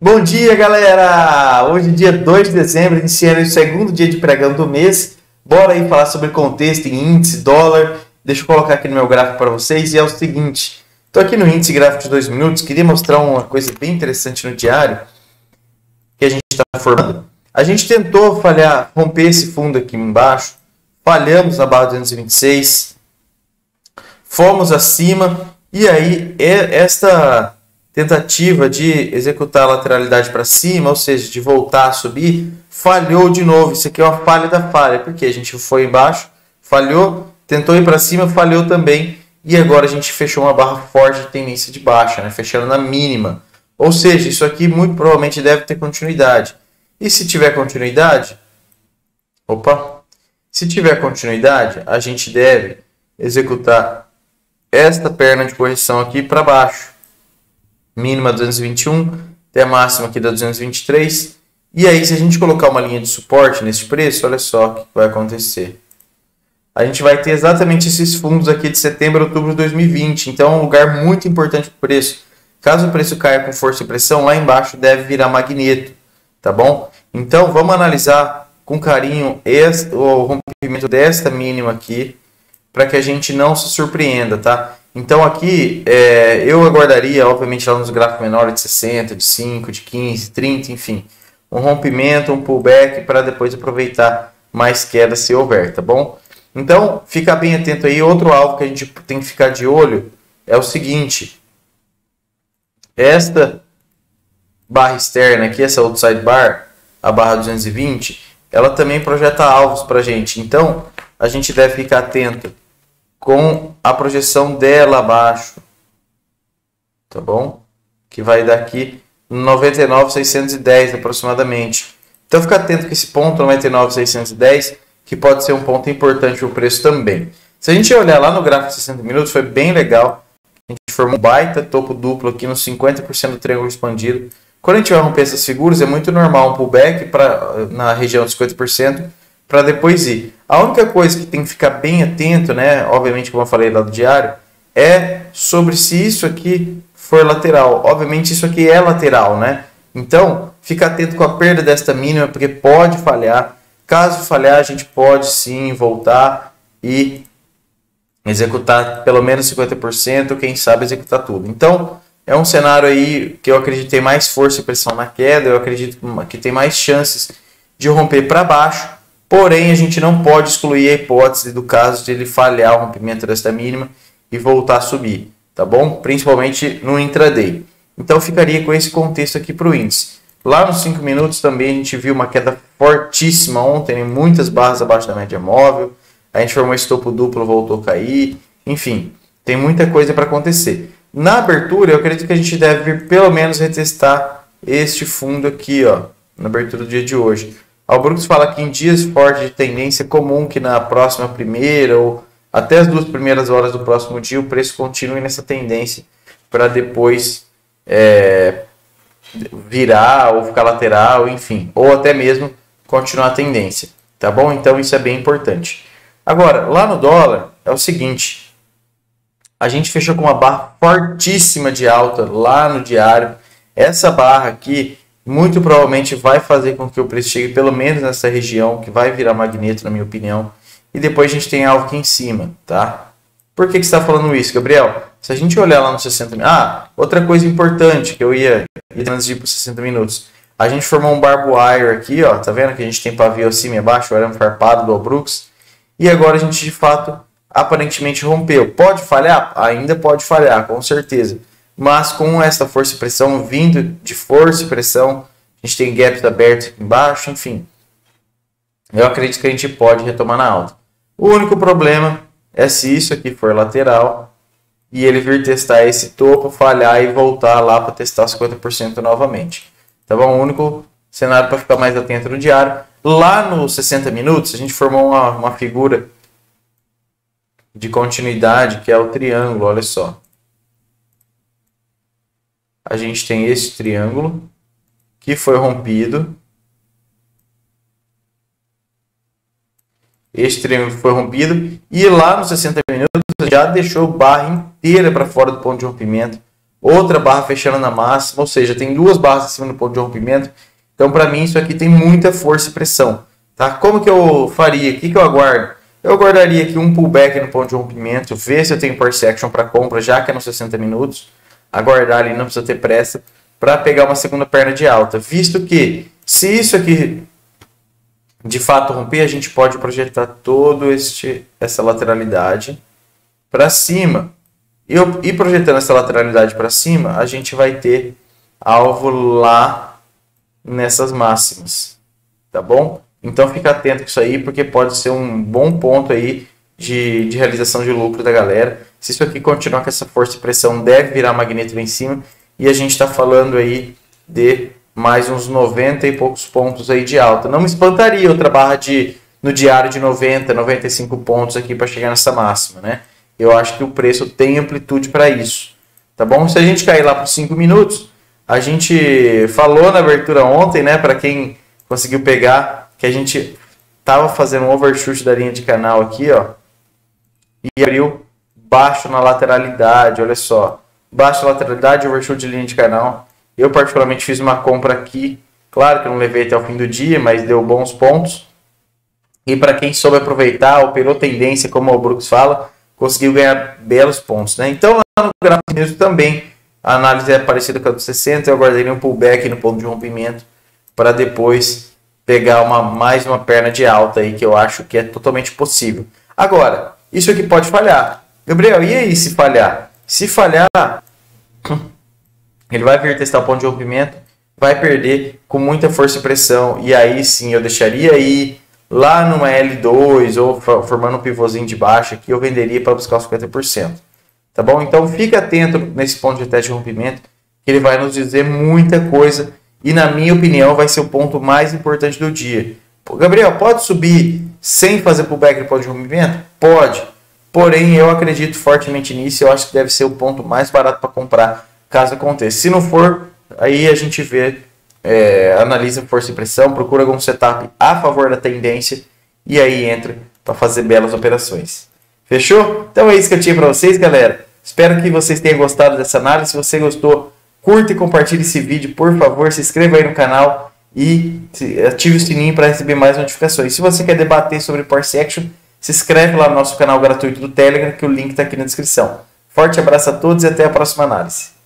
Bom dia, galera! Hoje, dia 2 de dezembro, iniciando o segundo dia de pregão do mês. Bora aí falar sobre contexto em índice, dólar. Deixa eu colocar aqui no meu gráfico para vocês. E é o seguinte, estou aqui no índice gráfico de 2 minutos. Queria mostrar uma coisa bem interessante no diário que a gente está formando. A gente tentou falhar, romper esse fundo aqui embaixo. Falhamos na barra 226. Fomos acima. E aí, esta tentativa de executar a lateralidade para cima, ou seja, de voltar a subir, falhou de novo. Isso aqui é uma falha da falha, porque a gente foi embaixo, falhou, tentou ir para cima, falhou também, e agora a gente fechou uma barra forte de tendência de baixa, né? Fechando na mínima. Ou seja, isso aqui muito provavelmente deve ter continuidade. E se tiver continuidade, se tiver continuidade, a gente deve executar esta perna de correção aqui para baixo. Mínima 221, até a máxima aqui da 223. E aí, se a gente colocar uma linha de suporte nesse preço, olha só o que vai acontecer. A gente vai ter exatamente esses fundos aqui de setembro a outubro de 2020. Então, é um lugar muito importante para o preço. Caso o preço caia com força e pressão, lá embaixo deve virar magneto, tá bom? Então, vamos analisar com carinho o rompimento desta mínima aqui, para que a gente não se surpreenda, tá? Então aqui eu aguardaria, obviamente, lá nos gráficos menores de 60, de 5, de 15, 30, enfim. Um rompimento, um pullback para depois aproveitar mais queda se houver, tá bom? Então, fica bem atento aí. Outro alvo que a gente tem que ficar de olho é o seguinte. Esta barra externa aqui, essa outside bar, a barra 220, ela também projeta alvos para a gente. Então, a gente deve ficar atento com a projeção dela abaixo, tá bom? Que vai dar aqui 99.610 aproximadamente. Então fica atento com esse ponto 99.610, que pode ser um ponto importante para o preço também. Se a gente olhar lá no gráfico de 60 minutos, foi bem legal. A gente formou um baita topo duplo aqui nos 50% do triângulo expandido. Quando a gente vai romper essas figuras, é muito normal um pullback na região de 50%, para depois ir. A única coisa que tem que ficar bem atento, né, obviamente, como eu falei lá do diário, é sobre se isso aqui for lateral. Obviamente isso aqui é lateral, né? Então, fica atento com a perda desta mínima, porque pode falhar. Caso falhar, a gente pode sim voltar e executar pelo menos 50%, quem sabe executar tudo. Então, é um cenário aí que eu acredito tem mais força e pressão na queda, eu acredito que tem mais chances de romper para baixo. Porém, a gente não pode excluir a hipótese do caso de ele falhar o rompimento desta mínima e voltar a subir, tá bom? Principalmente no intraday. Então, ficaria com esse contexto aqui para o índice. Lá nos 5 minutos também a gente viu uma queda fortíssima ontem, muitas barras abaixo da média móvel. A gente formou esse topo duplo, voltou a cair. Enfim, tem muita coisa para acontecer. Na abertura, eu acredito que a gente deve vir pelo menos retestar este fundo aqui, ó, na abertura do dia de hoje. O Brooks fala que em dias fortes de tendência é comum que na próxima primeira ou até as 2 primeiras horas do próximo dia o preço continue nessa tendência para depois virar ou ficar lateral, enfim, ou até mesmo continuar a tendência, tá bom? Então isso é bem importante. Agora, lá no dólar é o seguinte, a gente fechou com uma barra fortíssima de alta lá no diário. Essa barra aqui muito provavelmente vai fazer com que o preço chegue pelo menos nessa região, que vai virar magneto, na minha opinião. E depois a gente tem algo aqui em cima, tá? Por que você está falando isso, Gabriel? Se a gente olhar lá nos 60 minutos... outra coisa importante que eu ia antes de ir para os 60 minutos. A gente formou um barb wire aqui, ó. Tá vendo que a gente tem pavio acima e abaixo, o arame farpado do Brooks. E agora a gente, de fato, aparentemente rompeu. Pode falhar? Ainda pode falhar, com certeza. Mas com essa força e pressão, vindo de força e pressão, a gente tem gaps abertos aqui embaixo, enfim. Eu acredito que a gente pode retomar na alta. O único problema é se isso aqui for lateral e ele vir testar esse topo, falhar e voltar lá para testar 50% novamente. Tá bom? O único cenário para ficar mais atento no diário. Lá nos 60 minutos, a gente formou uma figura de continuidade, que é o triângulo, olha só. A gente tem esse triângulo que foi rompido. Este triângulo foi rompido. E lá nos 60 minutos já deixou barra inteira para fora do ponto de rompimento. outra barra fechando na máxima, ou seja, tem duas barras acima do ponto de rompimento. Então, para mim, isso aqui tem muita força e pressão. Tá? Como que eu faria? O que eu aguardo? Eu aguardaria aqui um pullback no ponto de rompimento, ver se eu tenho price action para compra, já que é nos 60 minutos. Aguardar ali, não precisa ter pressa, para pegar uma segunda perna de alta. Visto que, se isso aqui de fato romper, a gente pode projetar toda essa lateralidade para cima. E projetando essa lateralidade para cima, a gente vai ter alvo lá nessas máximas, tá bom? Então fica atento com isso aí, porque pode ser um bom ponto aí de realização de lucro da galera. Se isso aqui continuar com essa força e pressão, deve virar magneto lá em cima. E a gente está falando aí de mais uns 90 e poucos pontos aí de alta. Não me espantaria outra barra no diário de 90, 95 pontos aqui para chegar nessa máxima, né? Eu acho que o preço tem amplitude para isso, tá bom? Se a gente cair lá por 5 minutos, a gente falou na abertura ontem, né? Para quem conseguiu pegar, que a gente tava fazendo um overshoot da linha de canal aqui, ó, e abriu baixo na lateralidade, olha só, baixo na lateralidade, overshoot de linha de canal. Eu particularmente fiz uma compra aqui, claro que eu não levei até o fim do dia, mas deu bons pontos. E para quem soube aproveitar, operou tendência, como o Brooks fala, conseguiu ganhar belos pontos, né? Então lá no gráfico mesmo também, a análise é parecida com a do 60, eu aguardaria um pullback no ponto de rompimento para depois pegar mais uma perna de alta aí, que eu acho que é totalmente possível. Agora, isso aqui pode falhar. Gabriel, e aí se falhar? Se falhar, ele vai vir testar o ponto de rompimento, vai perder com muita força e pressão, e aí sim eu deixaria aí lá numa L2 ou formando um pivôzinho de baixo aqui, eu venderia para buscar os 50%. Tá bom? Então fique atento nesse ponto de teste de rompimento, que ele vai nos dizer muita coisa e, na minha opinião, vai ser o ponto mais importante do dia. Pô, Gabriel, pode subir sem fazer pullback no ponto de rompimento? Pode. Porém, eu acredito fortemente nisso, eu acho que deve ser o ponto mais barato para comprar caso aconteça. Se não for, aí a gente vê, analisa força e pressão, procura algum setup a favor da tendência e aí entra para fazer belas operações. Fechou? Então é isso que eu tinha para vocês, galera. Espero que vocês tenham gostado dessa análise. Se você gostou, curta e compartilhe esse vídeo, por favor. Se inscreva aí no canal e ative o sininho para receber mais notificações. Se você quer debater sobre price action, se inscreve lá no nosso canal gratuito do Telegram, que o link está aqui na descrição. Forte abraço a todos e até a próxima análise.